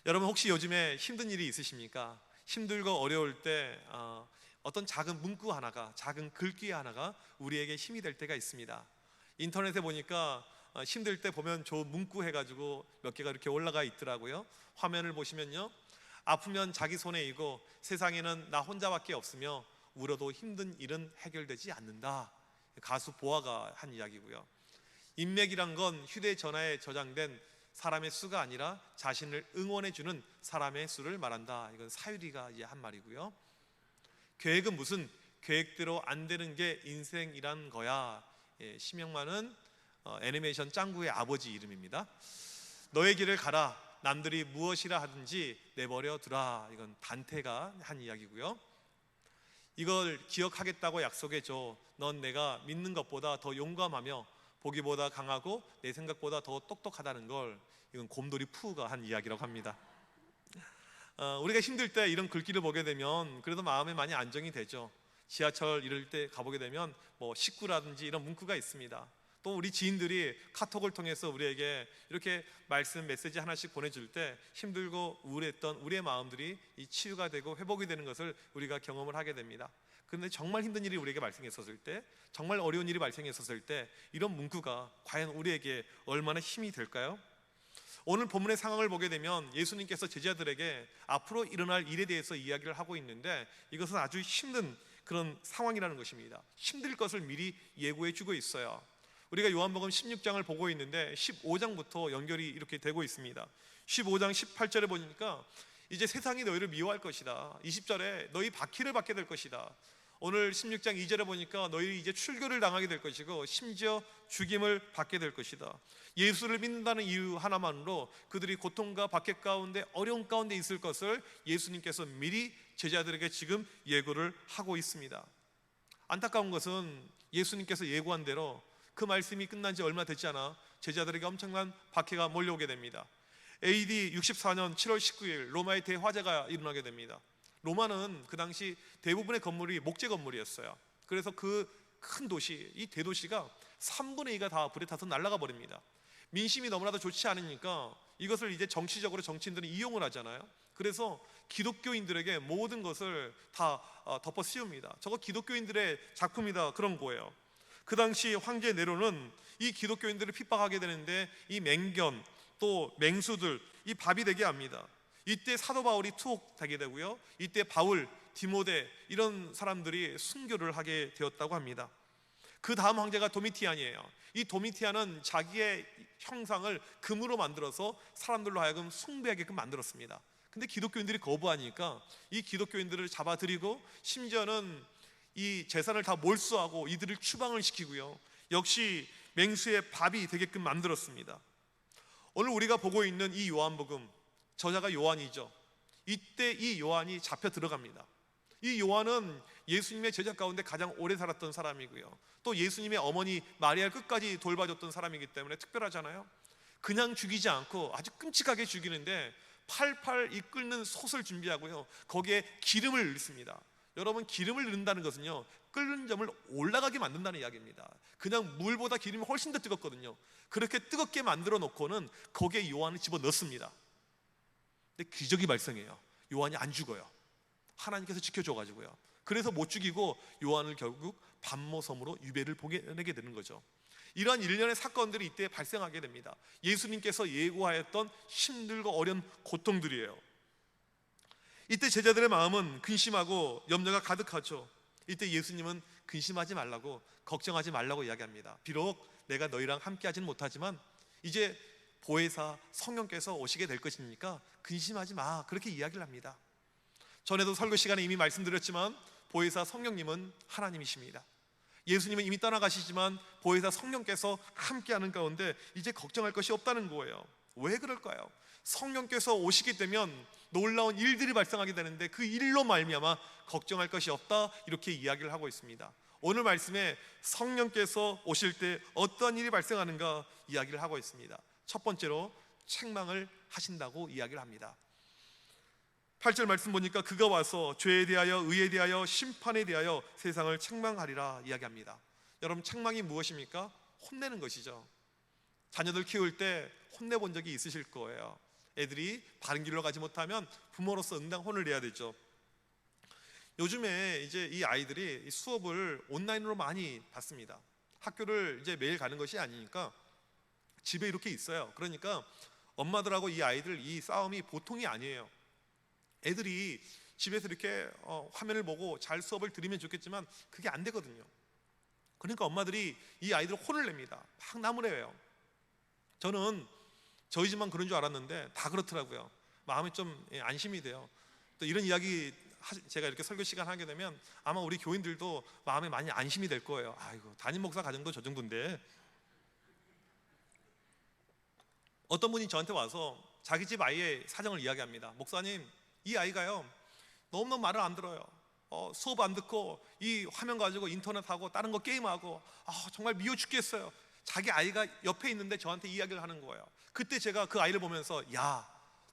여러분 혹시 요즘에 힘든 일이 있으십니까? 힘들고 어려울 때 어떤 작은 문구 하나가, 작은 글귀 하나가 우리에게 힘이 될 때가 있습니다. 인터넷에 보니까 힘들 때 보면 좋은 문구 해가지고 몇 개가 이렇게 올라가 있더라고요. 화면을 보시면요, 아프면 자기 손에 이고 세상에는 나 혼자밖에 없으며 울어도 힘든 일은 해결되지 않는다. 가수 보아가 한 이야기고요. 인맥이란 건 휴대전화에 저장된 사람의 수가 아니라 자신을 응원해주는 사람의 수를 말한다. 이건 사유리가 이제 한 말이고요. 계획은 무슨 계획대로 안 되는 게 인생이란 거야. 심영만은 애니메이션 짱구의 아버지 이름입니다. 너의 길을 가라. 남들이 무엇이라 하든지 내버려 두라. 이건 단테가 한 이야기고요. 이걸 기억하겠다고 약속해줘. 넌 내가 믿는 것보다 더 용감하며 보기보다 강하고 내 생각보다 더 똑똑하다는 걸, 이건 곰돌이 푸가 한 이야기라고 합니다. 우리가 힘들 때 이런 글귀를 보게 되면 그래도 마음에 많이 안정이 되죠. 지하철 이럴 때 가보게 되면 뭐 식구라든지 이런 문구가 있습니다. 또 우리 지인들이 카톡을 통해서 우리에게 이렇게 말씀 메시지 하나씩 보내줄 때 힘들고 우울했던 우리의 마음들이 이 치유가 되고 회복이 되는 것을 우리가 경험을 하게 됩니다. 그런데 정말 힘든 일이 우리에게 발생했었을 때, 정말 어려운 일이 발생했었을 때 이런 문구가 과연 우리에게 얼마나 힘이 될까요? 오늘 본문의 상황을 보게 되면 예수님께서 제자들에게 앞으로 일어날 일에 대해서 이야기를 하고 있는데, 이것은 아주 힘든 그런 상황이라는 것입니다. 힘들 것을 미리 예고해 주고 있어요. 우리가 요한복음 16장을 보고 있는데 15장부터 연결이 이렇게 되고 있습니다. 15장 18절에 보니까 이제 세상이 너희를 미워할 것이다. 20절에 너희 박해를 받게 될 것이다. 오늘 16장 2절에 보니까 너희 이제 출교를 당하게 될 것이고 심지어 죽임을 받게 될 것이다. 예수를 믿는다는 이유 하나만으로 그들이 고통과 박해 가운데 어려운 가운데 있을 것을 예수님께서 미리 제자들에게 지금 예고를 하고 있습니다. 안타까운 것은 예수님께서 예고한 대로 그 말씀이 끝난 지 얼마 되지 않아 제자들에게 엄청난 박해가 몰려오게 됩니다. AD 64년 7월 19일 로마의 대화재가 일어나게 됩니다. 로마는 그 당시 대부분의 건물이 목재 건물이었어요. 그래서 그 큰 도시, 이 대도시가 3분의 2가 다 불에 타서 날아가 버립니다. 민심이 너무나도 좋지 않으니까 이것을 이제 정치적으로 정치인들은 이용을 하잖아요. 그래서 기독교인들에게 모든 것을 다 덮어 씌웁니다. 저거 기독교인들의 작품이다, 그런 거예요. 그 당시 황제 네로는 이 기독교인들을 핍박하게 되는데 이 맹견 또 맹수들 이 밥이 되게 합니다. 이때 사도 바울이 투옥되게 되고요, 이때 바울, 디모데 이런 사람들이 순교를 하게 되었다고 합니다. 그 다음 황제가 도미티안이에요. 이 도미티안은 자기의 형상을 금으로 만들어서 사람들로 하여금 숭배하게끔 만들었습니다. 근데 기독교인들이 거부하니까 이 기독교인들을 잡아들이고 심지어는 이 재산을 다 몰수하고 이들을 추방을 시키고요, 역시 맹수의 밥이 되게끔 만들었습니다. 오늘 우리가 보고 있는 이 요한복음, 저자가 요한이죠. 이때 이 요한이 잡혀 들어갑니다. 이 요한은 예수님의 제자 가운데 가장 오래 살았던 사람이고요, 또 예수님의 어머니 마리아를 끝까지 돌봐줬던 사람이기 때문에 특별하잖아요. 그냥 죽이지 않고 아주 끔찍하게 죽이는데 팔팔 이끓는 솥을 준비하고요, 거기에 기름을 넣습니다. 여러분, 기름을 넣는다는 것은요, 끓는 점을 올라가게 만든다는 이야기입니다. 그냥 물보다 기름이 훨씬 더 뜨겁거든요. 그렇게 뜨겁게 만들어 놓고는 거기에 요한을 집어넣습니다. 근데 기적이 발생해요. 요한이 안 죽어요. 하나님께서 지켜줘가지고요. 그래서 못 죽이고 요한을 결국 반모섬으로 유배를 보내게 되는 거죠. 이러한 일련의 사건들이 이때 발생하게 됩니다. 예수님께서 예고하였던 힘들고 어려운 고통들이에요. 이때 제자들의 마음은 근심하고 염려가 가득하죠. 이때 예수님은 근심하지 말라고, 걱정하지 말라고 이야기합니다. 비록 내가 너희랑 함께 하지는 못하지만 이제 보혜사 성령께서 오시게 될 것이니까 근심하지 마, 그렇게 이야기를 합니다. 전에도 설교 시간에 이미 말씀드렸지만 보혜사 성령님은 하나님이십니다. 예수님은 이미 떠나가시지만 보혜사 성령께서 함께하는 가운데 이제 걱정할 것이 없다는 거예요. 왜 그럴까요? 성령께서 오시게 되면 놀라운 일들이 발생하게 되는데 그 일로 말미암아 걱정할 것이 없다, 이렇게 이야기를 하고 있습니다. 오늘 말씀에 성령께서 오실 때 어떠한 일이 발생하는가 이야기를 하고 있습니다. 첫 번째로 책망을 하신다고 이야기를 합니다. 8절 말씀 보니까 그가 와서 죄에 대하여 의에 대하여 심판에 대하여 세상을 책망하리라 이야기합니다. 여러분, 책망이 무엇입니까? 혼내는 것이죠. 자녀들 키울 때 혼내본 적이 있으실 거예요. 애들이 바른 길로 가지 못하면 부모로서 응당 혼을 내야 되죠. 요즘에 이제 이 아이들이 수업을 온라인으로 많이 받습니다. 학교를 이제 매일 가는 것이 아니니까 집에 이렇게 있어요. 그러니까 엄마들하고 이 아이들 이 싸움이 보통이 아니에요. 애들이 집에서 이렇게 화면을 보고 잘 수업을 들으면 좋겠지만 그게 안 되거든요. 그러니까 엄마들이 이 아이들 혼을 냅니다. 막 나무래요. 저는 저희 집만 그런 줄 알았는데 다 그렇더라고요. 마음이 좀 안심이 돼요. 또 이런 이야기 제가 이렇게 설교 시간 하게 되면 아마 우리 교인들도 마음에 많이 안심이 될 거예요. 아이고, 담임 목사 가정도 저 정도인데. 어떤 분이 저한테 와서 자기 집 아이의 사정을 이야기합니다. 목사님, 이 아이가요 너무너무 말을 안 들어요. 수업 안 듣고 이 화면 가지고 인터넷하고 다른 거 게임하고 정말 미워 죽겠어요. 자기 아이가 옆에 있는데 저한테 이야기를 하는 거예요. 그때 제가 그 아이를 보면서, 야,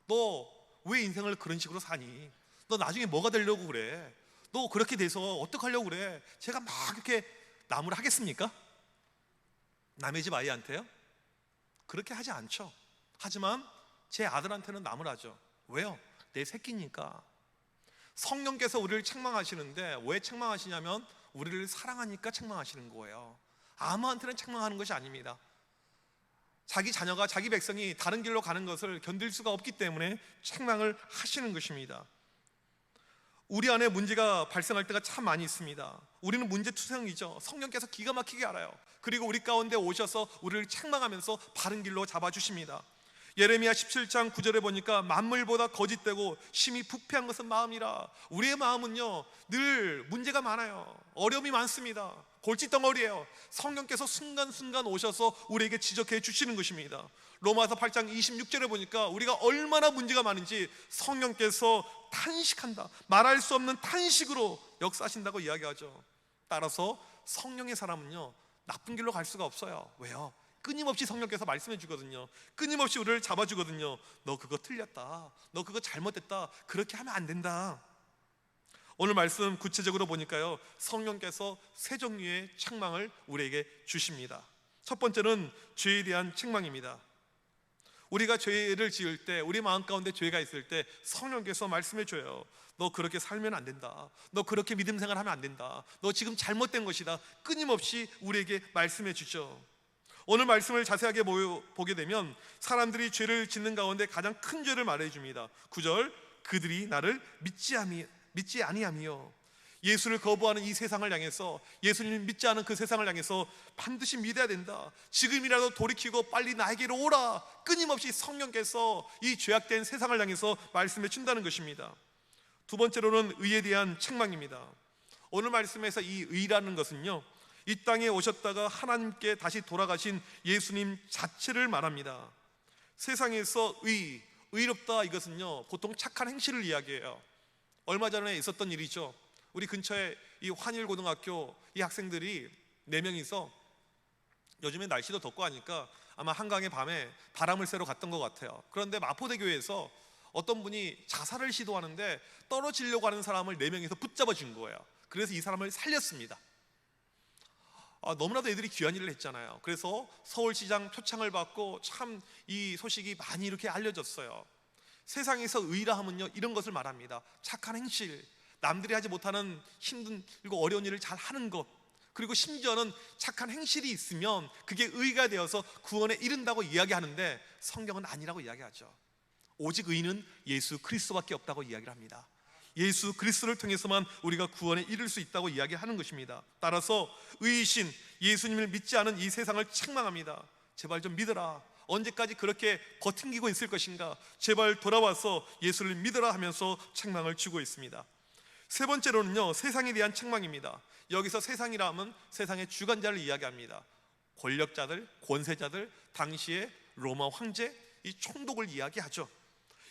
너 왜 인생을 그런 식으로 사니? 너 나중에 뭐가 되려고 그래? 너 그렇게 돼서 어떡하려고 그래? 제가 막 이렇게 나무를 하겠습니까? 남의 집 아이한테요? 그렇게 하지 않죠. 하지만 제 아들한테는 나무를 하죠. 왜요? 내 새끼니까. 성령께서 우리를 책망하시는데 왜 책망하시냐면 우리를 사랑하니까 책망하시는 거예요. 아무한테는 책망하는 것이 아닙니다. 자기 자녀가, 자기 백성이 다른 길로 가는 것을 견딜 수가 없기 때문에 책망을 하시는 것입니다. 우리 안에 문제가 발생할 때가 참 많이 있습니다. 우리는 문제투성이죠. 성령께서 기가 막히게 알아요. 그리고 우리 가운데 오셔서 우리를 책망하면서 바른 길로 잡아주십니다. 예레미야 17장 9절에 보니까 만물보다 거짓되고 심히 부패한 것은 마음이라. 우리의 마음은요 늘 문제가 많아요. 어려움이 많습니다. 골칫덩어리예요. 성령께서 순간순간 오셔서 우리에게 지적해 주시는 것입니다. 로마서 8장 26절에 보니까 우리가 얼마나 문제가 많은지 성령께서 탄식한다, 말할 수 없는 탄식으로 역사하신다고 이야기하죠. 따라서 성령의 사람은요 나쁜 길로 갈 수가 없어요. 왜요? 끊임없이 성령께서 말씀해 주거든요. 끊임없이 우리를 잡아주거든요. 너 그거 틀렸다, 너 그거 잘못됐다, 그렇게 하면 안 된다. 오늘 말씀 구체적으로 보니까요 성령께서 세 종류의 책망을 우리에게 주십니다. 첫 번째는 죄에 대한 책망입니다. 우리가 죄를 지을 때, 우리 마음 가운데 죄가 있을 때 성령께서 말씀해 줘요. 너 그렇게 살면 안 된다, 너 그렇게 믿음 생활하면 안 된다, 너 지금 잘못된 것이다. 끊임없이 우리에게 말씀해 주죠. 오늘 말씀을 자세하게 보게 되면 사람들이 죄를 짓는 가운데 가장 큰 죄를 말해 줍니다. 9절, 그들이 나를 믿지 아니하며. 예수를 거부하는 이 세상을 향해서, 예수님을 믿지 않은 그 세상을 향해서 반드시 믿어야 된다, 지금이라도 돌이키고 빨리 나에게로 오라, 끊임없이 성령께서 이 죄악된 세상을 향해서 말씀해 준다는 것입니다. 두 번째로는 의에 대한 책망입니다. 오늘 말씀에서 이 의라는 것은요 이 땅에 오셨다가 하나님께 다시 돌아가신 예수님 자체를 말합니다. 세상에서 의롭다 이것은요 보통 착한 행실을 이야기해요. 얼마 전에 있었던 일이죠. 우리 근처에 이 환일고등학교 이 학생들이 4명이서, 요즘에 날씨도 덥고 하니까 아마 한강의 밤에 바람을 쐬러 갔던 것 같아요. 그런데 마포대교에서 어떤 분이 자살을 시도하는데 떨어지려고 하는 사람을 4명이서 붙잡아 준 거예요. 그래서 이 사람을 살렸습니다. 너무나도 애들이 귀한 일을 했잖아요. 그래서 서울시장 표창을 받고 참 이 소식이 많이 이렇게 알려졌어요. 세상에서 의라 하면요 이런 것을 말합니다. 착한 행실, 남들이 하지 못하는 힘들고 어려운 일을 잘 하는 것, 그리고 심지어는 착한 행실이 있으면 그게 의가 되어서 구원에 이른다고 이야기하는데 성경은 아니라고 이야기하죠. 오직 의는 예수 그리스도밖에 없다고 이야기를 합니다. 예수 그리스도를 통해서만 우리가 구원에 이를 수 있다고 이야기하는 것입니다. 따라서 의이신 예수님을 믿지 않은 이 세상을 책망합니다. 제발 좀 믿어라. 언제까지 그렇게 버팅기고 있을 것인가? 제발 돌아와서 예수를 믿어라 하면서 책망을 주고 있습니다. 세 번째로는요 세상에 대한 책망입니다. 여기서 세상이라 하면 세상의 주관자를 이야기합니다. 권력자들, 권세자들, 당시의 로마 황제, 이 총독을 이야기하죠.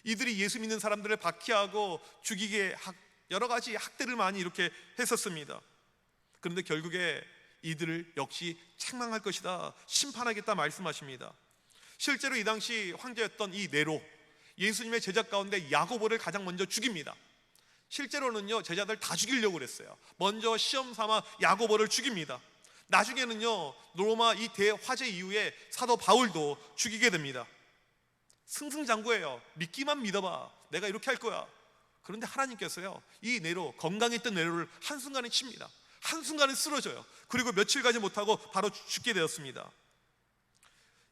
이들이 예수 믿는 사람들을 박해하고 죽이게 여러 가지 학대를 많이 이렇게 했었습니다. 그런데 결국에 이들을 역시 책망할 것이다, 심판하겠다 말씀하십니다. 실제로 이 당시 황제였던 이 네로, 예수님의 제자 가운데 야고보를 가장 먼저 죽입니다. 실제로는요 제자들 다 죽이려고 그랬어요. 먼저 시험 삼아 야고보를 죽입니다. 나중에는요 로마 이 대화재 이후에 사도 바울도 죽이게 됩니다. 승승장구해요. 믿기만 믿어봐. 내가 이렇게 할 거야. 그런데 하나님께서요, 이 네로, 건강했던 네로를 한순간에 칩니다. 한순간에 쓰러져요. 그리고 며칠 가지 못하고 바로 죽게 되었습니다.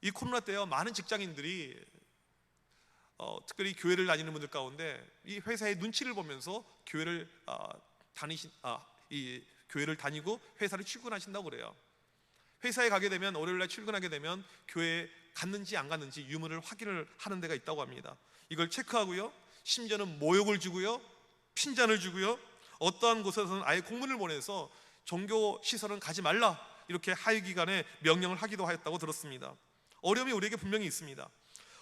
이 코로나 때요, 많은 직장인들이 특별히 교회를 다니는 분들 가운데 이 회사의 눈치를 보면서 교회를 교회를 다니고 회사를 출근하신다고 그래요. 회사에 가게 되면, 월요일날 출근하게 되면 교회에 갔는지 안 갔는지 유무를 확인을 하는 데가 있다고 합니다. 이걸 체크하고요, 심지어는 모욕을 주고요, 핀잔을 주고요, 어떠한 곳에서는 아예 공문을 보내서 종교 시설은 가지 말라, 이렇게 하위기관에 명령을 하기도 하였다고 들었습니다. 어려움이 우리에게 분명히 있습니다.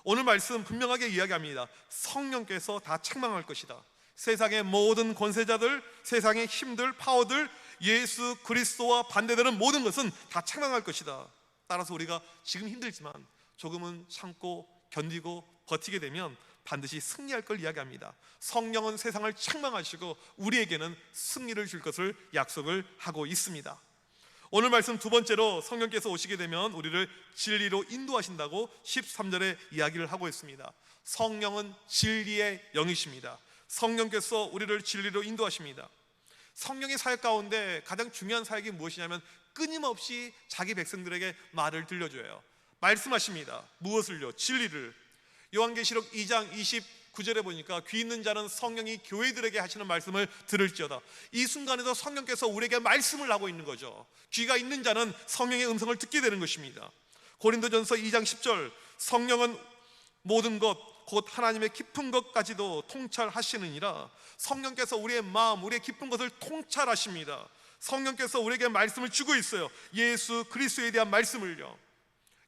오늘 말씀 분명하게 이야기합니다. 성령께서 다 책망할 것이다. 세상의 모든 권세자들, 세상의 힘들, 파워들, 예수 그리스도와 반대되는 모든 것은 다 책망할 것이다. 따라서 우리가 지금 힘들지만 조금은 참고 견디고 버티게 되면 반드시 승리할 걸 이야기합니다. 성령은 세상을 책망하시고 우리에게는 승리를 줄 것을 약속을 하고 있습니다. 오늘 말씀 두 번째로, 성령께서 오시게 되면 우리를 진리로 인도하신다고 13절에 이야기를 하고 있습니다. 성령은 진리의 영이십니다. 성령께서 우리를 진리로 인도하십니다. 성령의 사역 가운데 가장 중요한 사역이 무엇이냐면 끊임없이 자기 백성들에게 말을 들려줘요. 말씀하십니다. 무엇을요? 진리를. 요한계시록 2장 29절에 보니까 귀 있는 자는 성령이 교회들에게 하시는 말씀을 들을지어다. 이 순간에도 성령께서 우리에게 말씀을 하고 있는 거죠. 귀가 있는 자는 성령의 음성을 듣게 되는 것입니다. 고린도전서 2장 10절, 성령은 모든 것 곧 하나님의 깊은 것까지도 통찰하시느니라. 성령께서 우리의 마음, 우리의 깊은 것을 통찰하십니다. 성령께서 우리에게 말씀을 주고 있어요. 예수 그리스도에 대한 말씀을요.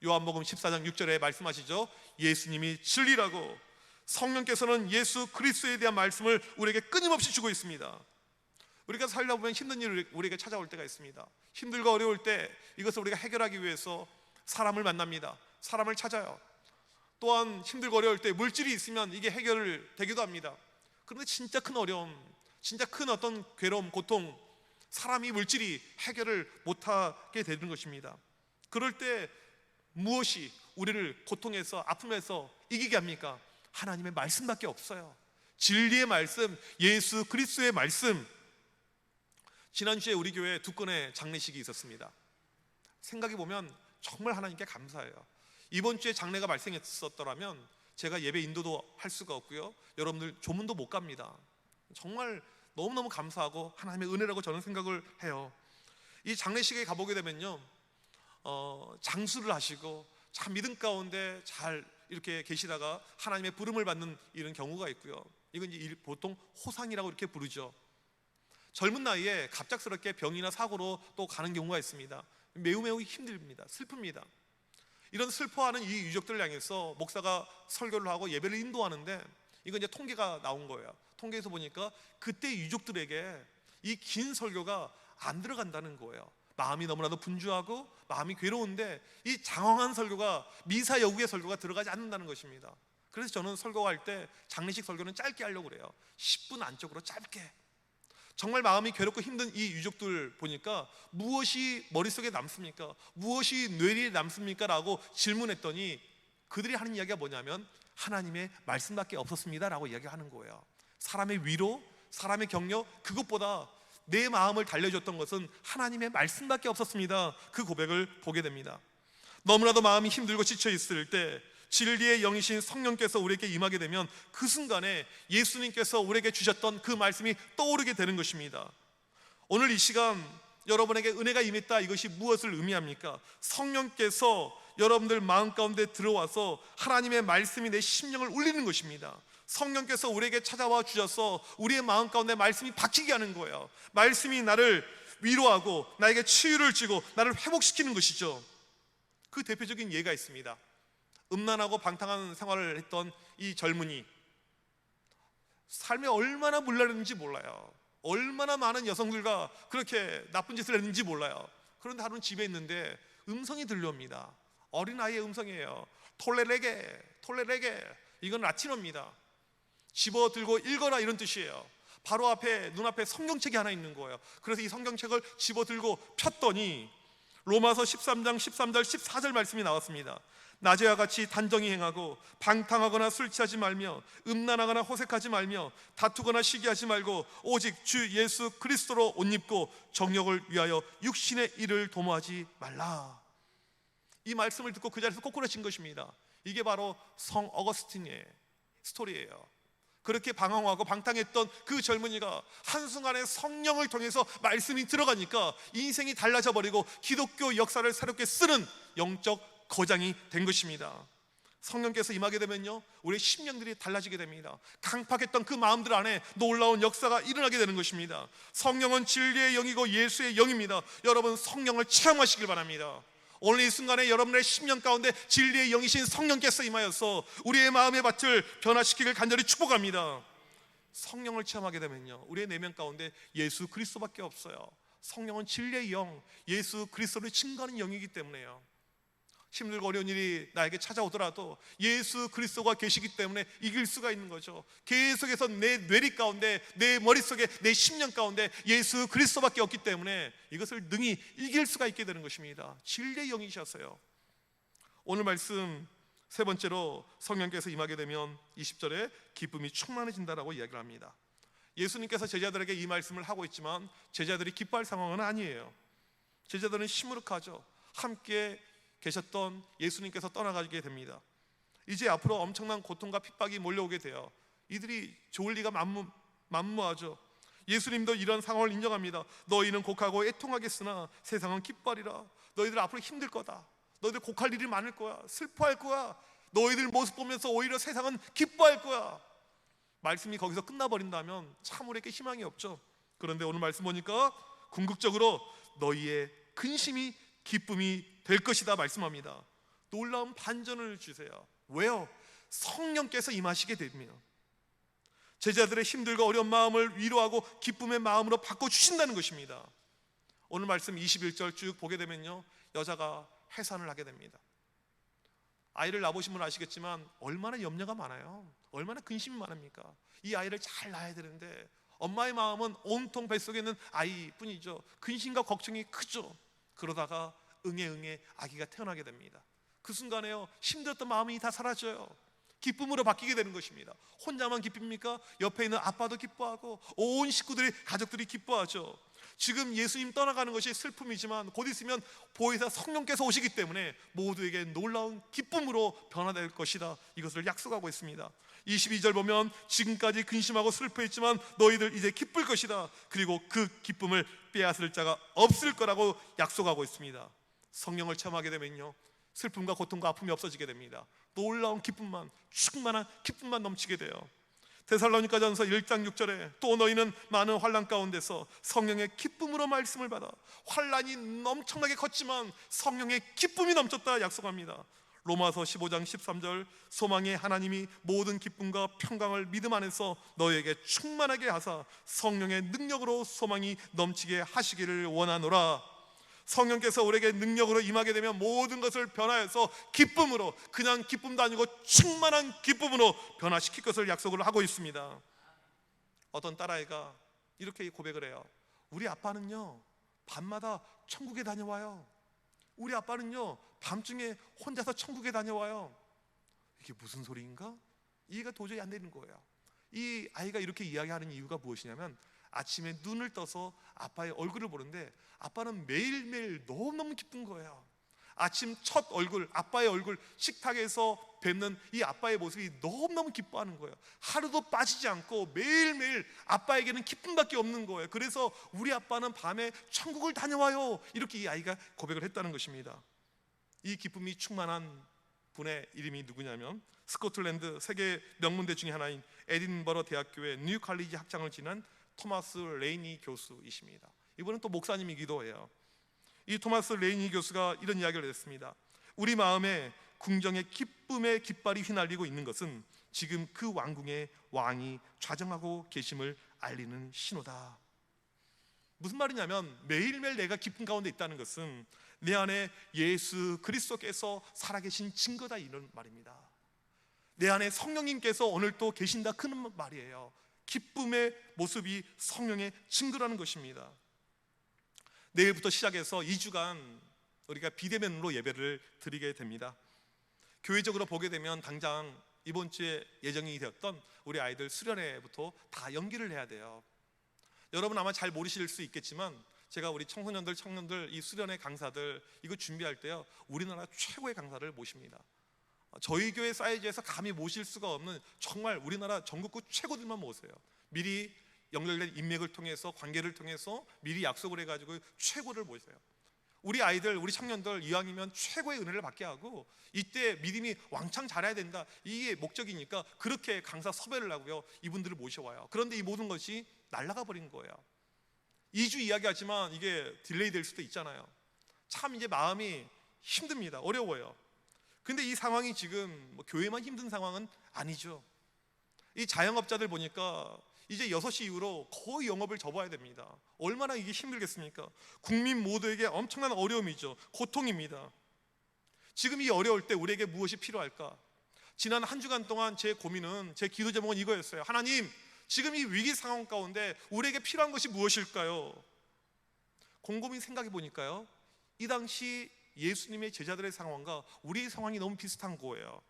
요한복음 14장 6절에 말씀하시죠. 예수님이 진리라고. 성령께서는 예수 그리스도에 대한 말씀을 우리에게 끊임없이 주고 있습니다. 우리가 살다 보면 힘든 일이 우리에게 찾아올 때가 있습니다. 힘들고 어려울 때 이것을 우리가 해결하기 위해서 사람을 만납니다. 사람을 찾아요. 또한 힘들고 어려울 때 물질이 있으면 이게 해결되기도 합니다. 그런데 진짜 큰 어려움, 진짜 큰 어떤 괴로움, 고통, 사람이 물질이 해결을 못하게 되는 것입니다. 그럴 때 무엇이 우리를 고통에서, 아픔에서 이기게 합니까? 하나님의 말씀밖에 없어요. 진리의 말씀, 예수 그리스도의 말씀. 지난주에 우리 교회에 2건의 장례식이 있었습니다. 생각해보면 정말 하나님께 감사해요. 이번 주에 장례가 발생했었더라면 제가 예배 인도도 할 수가 없고요, 여러분들 조문도 못 갑니다. 정말 너무너무 감사하고 하나님의 은혜라고 저는 생각을 해요. 이 장례식에 가보게 되면요, 장수를 하시고 참 믿음 가운데 잘 이렇게 계시다가 하나님의 부름을 받는 이런 경우가 있고요. 이건 이제 보통 호상이라고 이렇게 부르죠. 젊은 나이에 갑작스럽게 병이나 사고로 또 가는 경우가 있습니다. 매우 힘듭니다. 슬픕니다. 이런 슬퍼하는 이 유족들을 향해서 목사가 설교를 하고 예배를 인도하는데, 이건 이제 통계가 나온 거예요. 통계에서 보니까 그때 유족들에게 이 긴 설교가 안 들어간다는 거예요. 마음이 너무나도 분주하고 마음이 괴로운데 이 장황한 설교가, 미사 여구의 설교가 들어가지 않는다는 것입니다. 그래서 저는 설교할 때 장례식 설교는 짧게 하려고 그래요. 10분 안쪽으로 짧게. 정말 마음이 괴롭고 힘든 이 유족들 보니까 무엇이 머릿속에 남습니까? 무엇이 뇌리에 남습니까? 라고 질문했더니 그들이 하는 이야기가 뭐냐면 하나님의 말씀밖에 없었습니다 라고 이야기하는 거예요. 사람의 위로, 사람의 격려, 그것보다 내 마음을 달래줬던 것은 하나님의 말씀밖에 없었습니다. 그 고백을 보게 됩니다. 너무나도 마음이 힘들고 지쳐 있을 때 진리의 영이신 성령께서 우리에게 임하게 되면 그 순간에 예수님께서 우리에게 주셨던 그 말씀이 떠오르게 되는 것입니다. 오늘 이 시간 여러분에게 은혜가 임했다, 이것이 무엇을 의미합니까? 성령께서 여러분들 마음 가운데 들어와서 하나님의 말씀이 내 심령을 울리는 것입니다. 성령께서 우리에게 찾아와 주셔서 우리의 마음 가운데 말씀이 박히게 하는 거예요. 말씀이 나를 위로하고 나에게 치유를 주고 나를 회복시키는 것이죠. 그 대표적인 예가 있습니다. 음란하고 방탕한 생활을 했던 이 젊은이, 삶에 얼마나 물러났는지 몰라요. 얼마나 많은 여성들과 그렇게 나쁜 짓을 했는지 몰라요. 그런데 하루는 집에 있는데 음성이 들려옵니다. 어린아이의 음성이에요. 톨레레게, 톨레레게. 이건 라틴어입니다. 집어들고 읽어라, 이런 뜻이에요. 바로 앞에, 눈앞에 성경책이 하나 있는 거예요. 그래서 이 성경책을 집어들고 폈더니 로마서 13장 13절 14절 말씀이 나왔습니다. 낮에와 같이 단정히 행하고 방탕하거나 술 취하지 말며 음란하거나 호색하지 말며 다투거나 시기하지 말고 오직 주 예수 그리스도로 옷 입고 정욕을 위하여 육신의 일을 도모하지 말라. 이 말씀을 듣고 그 자리에서 꼬꾸라진 것입니다. 이게 바로 성 어거스틴의 스토리예요. 그렇게 방황하고 방탕했던 그 젊은이가 한순간에 성령을 통해서 말씀이 들어가니까 인생이 달라져 버리고 기독교 역사를 새롭게 쓰는 영적 거장이 된 것입니다. 성령께서 임하게 되면요, 우리의 심령들이 달라지게 됩니다. 강팍했던 그 마음들 안에 놀라운 역사가 일어나게 되는 것입니다. 성령은 진리의 영이고 예수의 영입니다. 여러분, 성령을 체험하시길 바랍니다. 오늘 이 순간에 여러분의 심령 가운데 진리의 영이신 성령께서 임하여서 우리의 마음의 밭을 변화시키길 간절히 축복합니다. 성령을 체험하게 되면요, 우리의 내면 가운데 예수 그리스도밖에 없어요. 성령은 진리의 영, 예수 그리스도를 증거하는 영이기 때문에요. 힘들고 어려운 일이 나에게 찾아오더라도 예수 그리스도가 계시기 때문에 이길 수가 있는 거죠. 계속해서 내 뇌리 가운데, 내 머릿속에, 내 심령 가운데 예수 그리스도밖에 없기 때문에 이것을 능히 이길 수가 있게 되는 것입니다. 진리의 영이셔서요. 오늘 말씀 세 번째로 성령께서 임하게 되면 20절에 기쁨이 충만해진다라고 이야기를 합니다. 예수님께서 제자들에게 이 말씀을 하고 있지만 제자들이 기뻐할 상황은 아니에요. 제자들은 시무룩하죠. 함께 계셨던 예수님께서 떠나가게 됩니다. 이제 앞으로 엄청난 고통과 핍박이 몰려오게 돼요. 이들이 좋을 리가 만무하죠. 예수님도 이런 상황을 인정합니다. 너희는 곡하고 애통하겠으나 세상은 기뻐하리라. 너희들 앞으로 힘들 거다. 너희들 곡할 일이 많을 거야. 슬퍼할 거야. 너희들 모습 보면서 오히려 세상은 기뻐할 거야. 말씀이 거기서 끝나버린다면 참 우리에게 희망이 없죠. 그런데 오늘 말씀 보니까 궁극적으로 너희의 근심이 기쁨이 될 것이다 말씀합니다. 놀라운 반전을 주세요. 왜요? 성령께서 임하시게 되면 제자들의 힘들고 어려운 마음을 위로하고 기쁨의 마음으로 바꿔주신다는 것입니다. 오늘 말씀 21절 쭉 보게 되면요, 여자가 해산을 하게 됩니다. 아이를 낳아보신 분은 아시겠지만 얼마나 염려가 많아요. 얼마나 근심이 많습니까? 이 아이를 잘 낳아야 되는데 엄마의 마음은 온통 뱃속에 있는 아이뿐이죠. 근심과 걱정이 크죠. 그러다가 응애 아기가 태어나게 됩니다. 그 순간에요, 힘들었던 마음이 다 사라져요. 기쁨으로 바뀌게 되는 것입니다. 혼자만 기쁩니까? 옆에 있는 아빠도 기뻐하고 온 식구들이, 가족들이 기뻐하죠. 지금 예수님 떠나가는 것이 슬픔이지만 곧 있으면 보혜사 성령께서 오시기 때문에 모두에게 놀라운 기쁨으로 변화될 것이다, 이것을 약속하고 있습니다. 22절 보면 지금까지 근심하고 슬퍼했지만 너희들 이제 기쁠 것이다. 그리고 그 기쁨을 빼앗을 자가 없을 거라고 약속하고 있습니다. 성령을 체험하게 되면요, 슬픔과 고통과 아픔이 없어지게 됩니다. 놀라운 기쁨만, 충만한 기쁨만 넘치게 돼요. 데살로니가전서 1장 6절에 또 너희는 많은 환난 가운데서 성령의 기쁨으로 말씀을 받아 환난이 엄청나게 컸지만 성령의 기쁨이 넘쳤다 약속합니다. 로마서 15장 13절 소망의 하나님이 모든 기쁨과 평강을 믿음 안에서 너희에게 충만하게 하사 성령의 능력으로 소망이 넘치게 하시기를 원하노라. 성령께서 우리에게 능력으로 임하게 되면 모든 것을 변화해서 기쁨으로, 그냥 기쁨도 아니고 충만한 기쁨으로 변화시킬 것을 약속을 하고 있습니다. 어떤 딸아이가 이렇게 고백을 해요. 우리 아빠는요 밤마다 천국에 다녀와요. 우리 아빠는요 밤중에 혼자서 천국에 다녀와요. 이게 무슨 소리인가? 이해가 도저히 안 되는 거예요. 이 아이가 이렇게 이야기하는 이유가 무엇이냐면 아침에 눈을 떠서 아빠의 얼굴을 보는데 아빠는 매일매일 너무너무 기쁜 거예요. 아침 첫 얼굴, 아빠의 얼굴, 식탁에서 뵙는 이 아빠의 모습이 너무너무 기뻐하는 거예요. 하루도 빠지지 않고 매일매일 아빠에게는 기쁨밖에 없는 거예요. 그래서 우리 아빠는 밤에 천국을 다녀와요, 이렇게 이 아이가 고백을 했다는 것입니다. 이 기쁨이 충만한 분의 이름이 누구냐면 스코틀랜드 세계 명문대 중에 하나인 에딘버러 대학교의 뉴 칼리지 학장을 지낸 토마스 레이니 교수이십니다. 이분은 또 목사님이기도 해요. 이 토마스 레이니 교수가 이런 이야기를 했습니다. 우리 마음에 궁정의 기쁨의 깃발이 휘날리고 있는 것은 지금 그 왕궁의 왕이 좌정하고 계심을 알리는 신호다. 무슨 말이냐면 매일매일 내가 기쁨 가운데 있다는 것은 내 안에 예수 그리스도께서 살아계신 증거다, 이런 말입니다. 내 안에 성령님께서 오늘 또 계신다, 그 말이에요. 기쁨의 모습이 성령의 증거라는 것입니다. 내일부터 시작해서 2주간 우리가 비대면으로 예배를 드리게 됩니다. 교회적으로 보게 되면 당장 이번 주에 예정이 되었던 우리 아이들 수련회부터 다 연기를 해야 돼요. 여러분 아마 잘 모르실 수 있겠지만 제가 우리 청년들 이 수련회 강사들 이거 준비할 때요, 우리나라 최고의 강사를 모십니다. 저희 교회 사이즈에서 감히 모실 수가 없는 정말 우리나라 전국구 최고들만 모세요. 미리 연결된 인맥을 통해서, 관계를 통해서 미리 약속을 해가지고 최고를 모세요. 우리 아이들, 우리 청년들 이왕이면 최고의 은혜를 받게 하고 이때 믿음이 왕창 자라야 된다, 이게 목적이니까 그렇게 강사 섭외를 하고요, 이분들을 모셔와요. 그런데 이 모든 것이 날아가 버린 거예요. 2주 이야기하지만 이게 딜레이 될 수도 있잖아요. 참 이제 마음이 힘듭니다. 어려워요. 근데 이 상황이 지금 뭐 교회만 힘든 상황은 아니죠. 이 자영업자들 보니까 이제 6시 이후로 거의 영업을 접어야 됩니다. 얼마나 이게 힘들겠습니까? 국민 모두에게 엄청난 어려움이죠. 고통입니다. 지금 이 어려울 때 우리에게 무엇이 필요할까? 지난 한 주간 동안 제 고민은, 제 기도 제목은 이거였어요. 하나님, 지금 이 위기 상황 가운데 우리에게 필요한 것이 무엇일까요? 곰곰이 생각해 보니까요, 이 당시 예수님의 제자들의 상황과 우리의 상황이 너무 비슷한 거예요.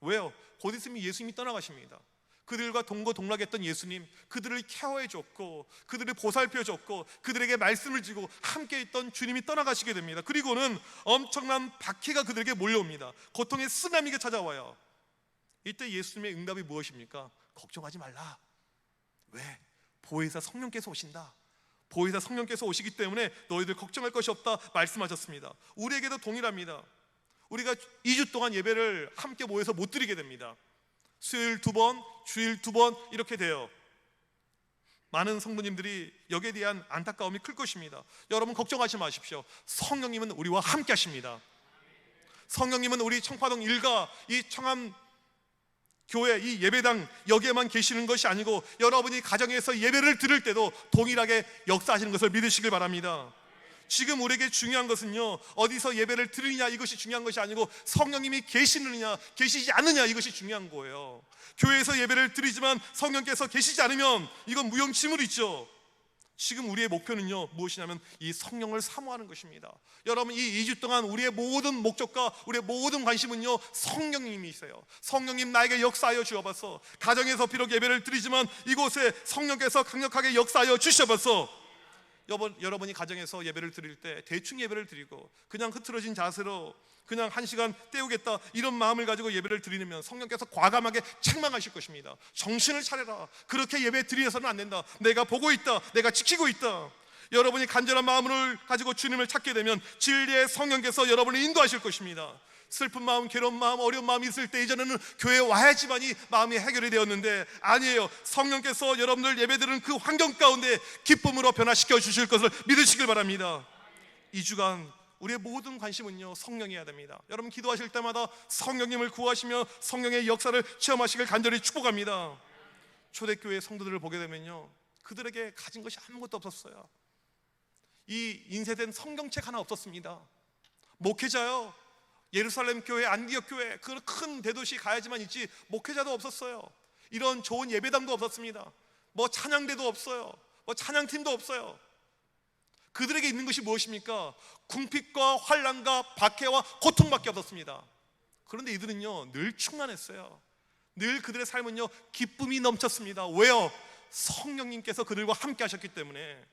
왜요? 곧 있으면 예수님이 떠나가십니다. 그들과 동거동락했던 예수님, 그들을 케어해줬고 그들을 보살펴줬고 그들에게 말씀을 주고 함께 있던 주님이 떠나가시게 됩니다. 그리고는 엄청난 박해가 그들에게 몰려옵니다. 고통의 쓰나미가 찾아와요. 이때 예수님의 응답이 무엇입니까? 걱정하지 말라. 왜? 보혜사 성령께서 오신다. 보혜사 성령께서 오시기 때문에 너희들 걱정할 것이 없다 말씀하셨습니다. 우리에게도 동일합니다. 우리가 2주 동안 예배를 함께 모여서 못 드리게 됩니다. 수요일 2번, 주일 2번 이렇게 돼요. 많은 성도님들이 여기에 대한 안타까움이 클 것입니다. 여러분 걱정하지 마십시오. 성령님은 우리와 함께 하십니다. 성령님은 우리 청파동 일가 이 청암 교회 이 예배당 여기에만 계시는 것이 아니고 여러분이 가정에서 예배를 드릴 때도 동일하게 역사하시는 것을 믿으시길 바랍니다. 지금 우리에게 중요한 것은요, 어디서 예배를 드리느냐 이것이 중요한 것이 아니고 성령님이 계시느냐 계시지 않느냐 이것이 중요한 거예요. 교회에서 예배를 드리지만 성령께서 계시지 않으면 이건 무용지물이죠. 지금 우리의 목표는요 무엇이냐면 이 성령을 사모하는 것입니다. 여러분 이 2주 동안 우리의 모든 목적과 우리의 모든 관심은요 성령님이세요. 성령님 나에게 역사하여 주어봐서, 가정에서 비록 예배를 드리지만 이곳에 성령께서 강력하게 역사하여 주셔봐서, 여러분이 가정에서 예배를 드릴 때 대충 예배를 드리고 그냥 흐트러진 자세로 그냥 1시간 때우겠다 이런 마음을 가지고 예배를 드리면 성령께서 과감하게 책망하실 것입니다. 정신을 차려라. 그렇게 예배 드려서는 안 된다. 내가 보고 있다. 내가 지키고 있다. 여러분이 간절한 마음을 가지고 주님을 찾게 되면 진리의 성령께서 여러분을 인도하실 것입니다. 슬픈 마음, 괴로운 마음, 어려운 마음이 있을 때 이전에는 교회에 와야지만이 마음이 해결이 되었는데 아니에요. 성령께서 여러분들 예배드리는 그 환경 가운데 기쁨으로 변화시켜 주실 것을 믿으시길 바랍니다. 2주간 우리의 모든 관심은요 성령이어야 됩니다. 여러분 기도하실 때마다 성령님을 구하시며 성령의 역사를 체험하시길 간절히 축복합니다. 초대교회 성도들을 보게 되면요 그들에게 가진 것이 아무것도 없었어요. 이 인쇄된 성경책 하나 없었습니다. 목회자요, 예루살렘 교회, 안디옥 교회 그 큰 대도시 가야지만 있지 목회자도 없었어요. 이런 좋은 예배당도 없었습니다. 뭐 찬양대도 없어요. 뭐 찬양팀도 없어요. 그들에게 있는 것이 무엇입니까? 궁핍과 환난과 박해와 고통밖에 없었습니다. 그런데 이들은요 늘 충만했어요. 늘 그들의 삶은요 기쁨이 넘쳤습니다. 왜요? 성령님께서 그들과 함께 하셨기 때문에.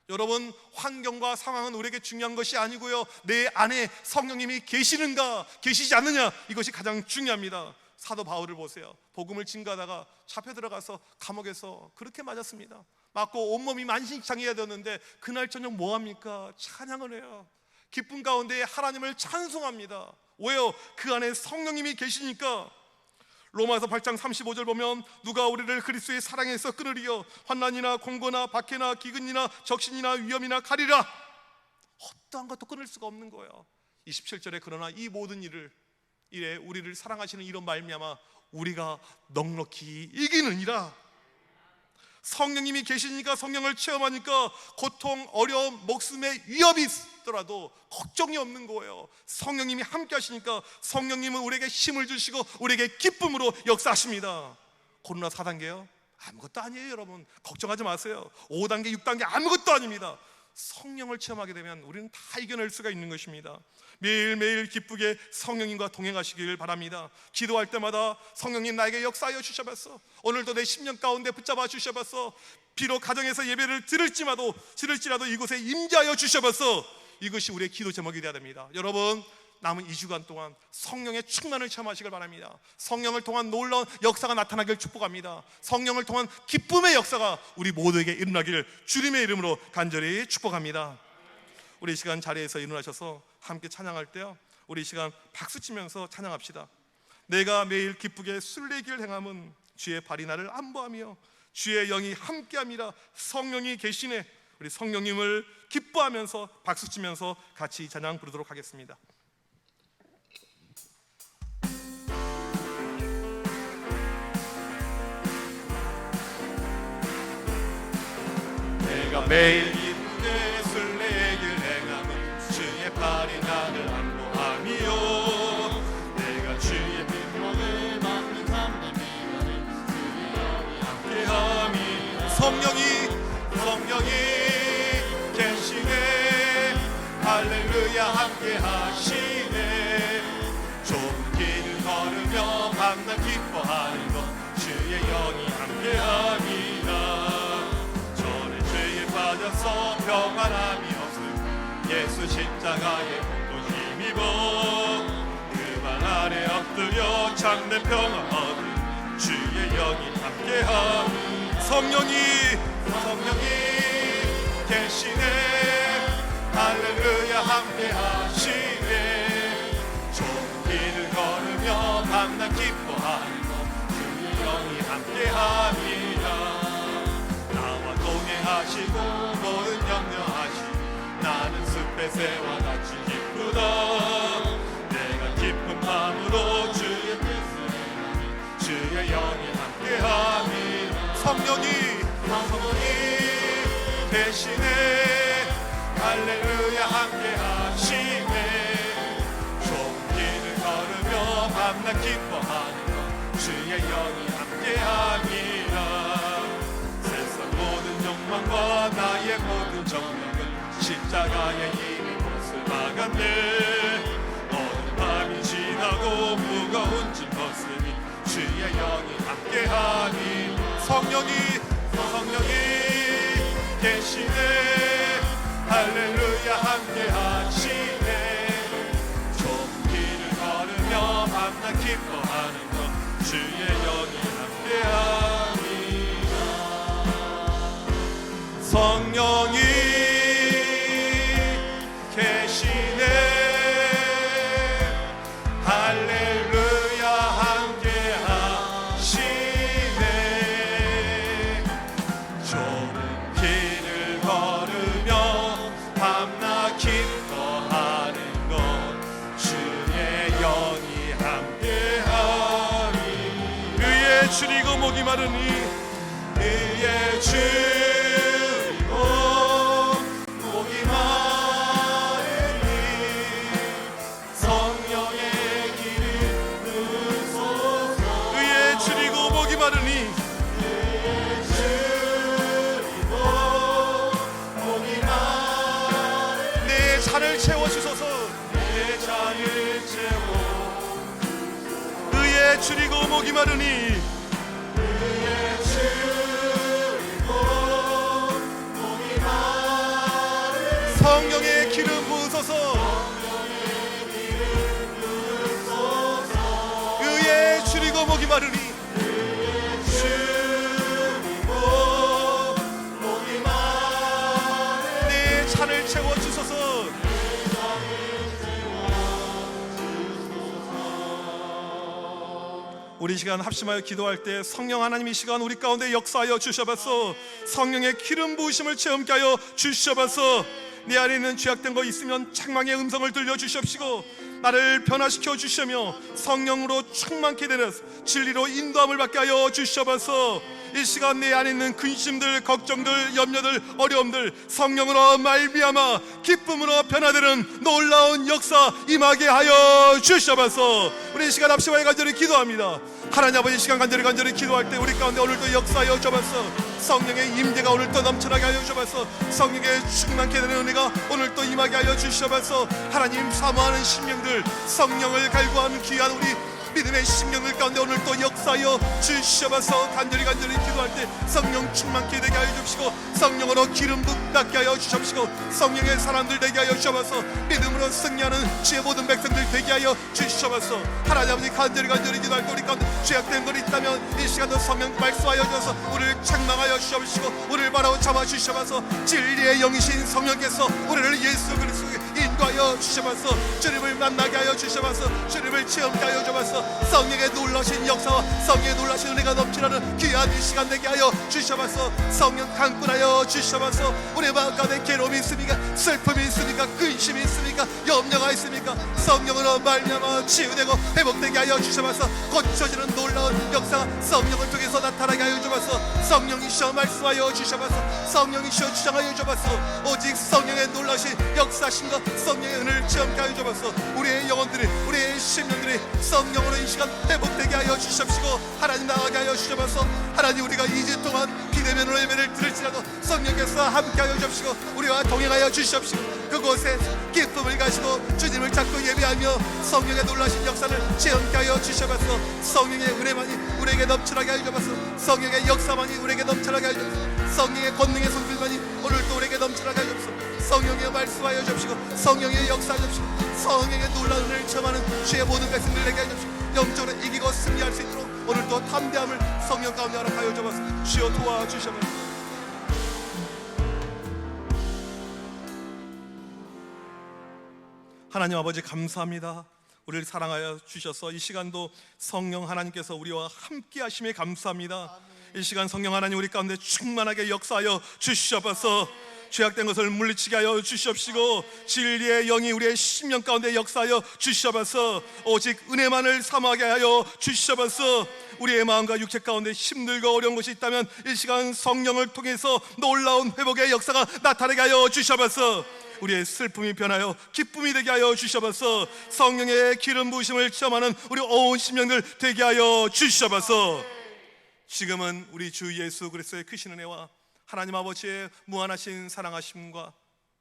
여러분 환경과 상황은 우리에게 중요한 것이 아니고요 내 안에 성령님이 계시는가 계시지 않느냐 이것이 가장 중요합니다. 사도 바울을 보세요. 복음을 증거하다가 잡혀 들어가서 감옥에서 그렇게 맞았습니다. 맞고 온몸이 만신창이해야 되었는데 그날 저녁 뭐합니까? 찬양을 해요. 기쁨 가운데 하나님을 찬송합니다. 왜요? 그 안에 성령님이 계시니까. 로마서 8장 35절 보면 누가 우리를 그리스도의 사랑에서 끊으리요? 환난이나 공고나 박해나 기근이나 적신이나 위험이나 가리라. 어떠한 것도 끊을 수가 없는 거예요. 27절에 그러나 이 모든 일에 우리를 사랑하시는 이런 말미암아 우리가 넉넉히 이기느니라. 성령님이 계시니까, 성령을 체험하니까 고통, 어려움, 목숨의 위협이 있더라도 걱정이 없는 거예요. 성령님이 함께 하시니까 성령님은 우리에게 힘을 주시고 우리에게 기쁨으로 역사하십니다. 코로나 4단계요? 아무것도 아니에요. 여러분 걱정하지 마세요. 5단계, 6단계 아무것도 아닙니다. 성령을 체험하게 되면 우리는 다 이겨낼 수가 있는 것입니다. 매일매일 기쁘게 성령님과 동행하시길 바랍니다. 기도할 때마다 성령님 나에게 역사하여 주셔봤어. 오늘도 내 심령 가운데 붙잡아 주셔봤어. 비록 가정에서 예배를 들을지라도 이곳에 임재하여 주셔봤어. 이것이 우리의 기도 제목이 되어야 됩니다. 여러분, 남은 2주간 동안 성령의 충만을 체험하시길 바랍니다. 성령을 통한 놀라운 역사가 나타나길 축복합니다. 성령을 통한 기쁨의 역사가 우리 모두에게 일어나길 주님의 이름으로 간절히 축복합니다. 우리 이 시간 자리에서 일어나셔서 함께 찬양할 때요, 우리 이 시간 박수치면서 찬양합시다. 내가 매일 기쁘게 순례길 행함은 주의 발이 나를 안보하며 주의 영이 함께함이라. 성령이 계시네. 우리 성령님을 기뻐하면서 박수치면서 같이 찬양 부르도록 하겠습니다. 내가 매일 기쁘게 순례길 행함은 주의 발이 나를 안보하며 내가 주의 빈몸을 받는 삶의 미련을 주의 영이 함께함이. 성령이 계시네. 할렐루야 함께하시네. 좁은 길을 걸으며 밤낮 기뻐하는 것 주의 영이 함께함이다. 빠져서 평안함이 없음 예수 십자가의 복도 힘입어 그 발 아래 엎드려 참된 평안 얻음 주의 영이 함께함. 성령이 계시네. 할렐루야 함께하시네. 좁은 길을 걸으며 밤낮 기뻐하는 것 주의 영이 함께함이라. 하시고 모든 염려하시 나는 숲의 새와 같이 기쁘다. 내가 기쁜 마음으로 주의 뜻을 행하니 주의 영이 함께함이. 성령이 계시네. 할렐루야 함께하시네. 좁은 길을 걸으며 밤낮 기뻐하는 것 주의 영이 함께함이라. 욕망과 나의 모든 정력은 십자가에 이미 못을 박았네. 어두운 밤이 지나고 무거운 짐 벗으니 주의 영이 함께하니. 성령이 계시네. 할렐루야 함께하시네. 좁은 길을 걸으며 밤낮 기뻐하는 것 주의 영이 함께하니. 성령이 계시네. 할렐루야 함께하시네. 좁은 길을 걸으며 밤낮 기뻐하는 것 주의 영이 함께하니. 의에 줄이고 목이 마르니 의에 줄 내 잔을 채워주소서. 내 잔을 채워. 의에 줄이고 목이 마르니 의에 줄이고 목이 마르니. 성령의 기름 부으소서. 의에 줄이고 목이 마르니 찬을 채워주소서. 우리 시간 합심하여 기도할 때 성령 하나님 이 시간 우리 가운데 역사하여 주셔봤소. 성령의 기름 부으심을 체험케 하여 주셔봤소. 내 안에 있는 죄악된 거 있으면 책망의 음성을 들려주시옵시고 나를 변화시켜 주시며 성령으로 충만케 되는 진리로 인도함을 받게 하여 주셔봤소. 이 시간 내 안에 있는 근심들, 걱정들, 염려들, 어려움들 성령으로 말미암아 기쁨으로 변화되는 놀라운 역사 임하게 하여 주셔서 우리 이 시간 합심하여 간절히 기도합니다. 하나님 아버지, 이 시간 간절히 기도할 때 우리 가운데 오늘도 역사하여 주셔서 성령의 임재가 오늘도 넘쳐나게 하여 주셔서 성령의 충만케 되는 은혜가 오늘도 임하게 하여 주셔서 하나님 사모하는 심령들, 성령을 갈구하는 귀한 우리 믿음의 심령들 가운데 오늘 또 역사하여 주셔서 간절히 기도할 때 성령 충만케 되게 하여 주시고 성령으로 기름 붓게 하여 주시고 성령의 사람들 되게 하여 주셔서 믿음으로 승리하는 주의 모든 백성들 되게 하여 주셔서 하나님 아버지, 간절히 기도할 때 우리 가운데 죄악된 것이 있다면 이 시간도 성령 말씀하여 주셔서 우리를 책망하여 주시고 우리를 바로 잡아 주셔서 진리의 영이신 성령께서 우리를 예수 그리스도의 인도하여 주셔서 주님을 만나게 하여 주셔서 주님을 체험케 하여 주셔서 성령의 놀라신 역사와 성령의 놀라신 은혜가 넘치는 귀한 이 시간 되게 하여 주셔서 성령 강권하여 주셔서 우리 마음 가운데 괴로움이 있습니까? 슬픔이 있습니까? 근심이 있습니까? 염려가 있습니까? 성령으로 말미암아 치유되고 회복되게 하여 주셔서 고쳐지는 놀라운 역사가 성령을 통해서 나타나게 하여 주셔서 성령이시여 말씀하여 주셔서 성령이시여 주장하여 주셔서 오직 성령의 놀라신 역사심과 성령의 은혜를 체험케 하여 주셔서 우리의 영혼들이, 우리의 심령들이 성령으로 이 시간 회복되게 하여 주십시고 하나님 나가게 하여 주셔서 하나님, 우리가 2주 동안 비대면으로 예배를 드릴지라도 성령께서 함께 하여 주십시고 우리와 동행하여 주십시고 그곳에 기쁨을 가지고 주님을 찾고 예배하며 성령의 놀라신 역사를 체험케 하여 주셔서 성령의 은혜만이 우리에게 넘쳐나게 하여 주셔서 성령의 역사만이 우리에게 넘쳐나게 하여 주셔서 성령의 권능의 성질만이 오늘도 우리에게 넘쳐나게 하여 주셔서 성령의 말씀하여 주십시고 성령의 역사하여 주십시고 성령의 놀라운 은혜를 체험하는 주의 모든 백성들에게 하여 주십시고 영적으로 이기고 승리할 수 있도록 오늘도 담대함을 성령 가운데 허락하여 주옵소서. 주여 도와주셔서 하나님 아버지, 감사합니다. 우리를 사랑하여 주셔서 이 시간도 성령 하나님께서 우리와 함께 하심에 감사합니다. 이 시간 성령 하나님 우리 가운데 충만하게 역사하여 주시옵소서. 죄악된 것을 물리치게 하여 주시옵시고 진리의 영이 우리의 심령 가운데 역사하여 주시옵소서. 오직 은혜만을 사모하게 하여 주시옵소서. 우리의 마음과 육체 가운데 힘들고 어려운 것이 있다면 이 시간 성령을 통해서 놀라운 회복의 역사가 나타나게 하여 주시옵소서. 우리의 슬픔이 변하여 기쁨이 되게 하여 주시옵소서. 성령의 기름 부으심을 체험하는 우리 온 심령들 되게 하여 주시옵소서. 지금은 우리 주 예수 그리스도의 크신 은혜와 하나님 아버지의 무한하신 사랑하심과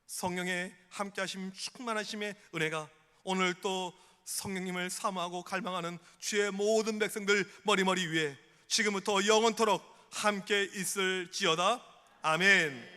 성령의 함께하심 충만하심의 은혜가 오늘 또 성령님을 사모하고 갈망하는 주의 모든 백성들 머리머리 위에 지금부터 영원토록 함께 있을지어다. 아멘.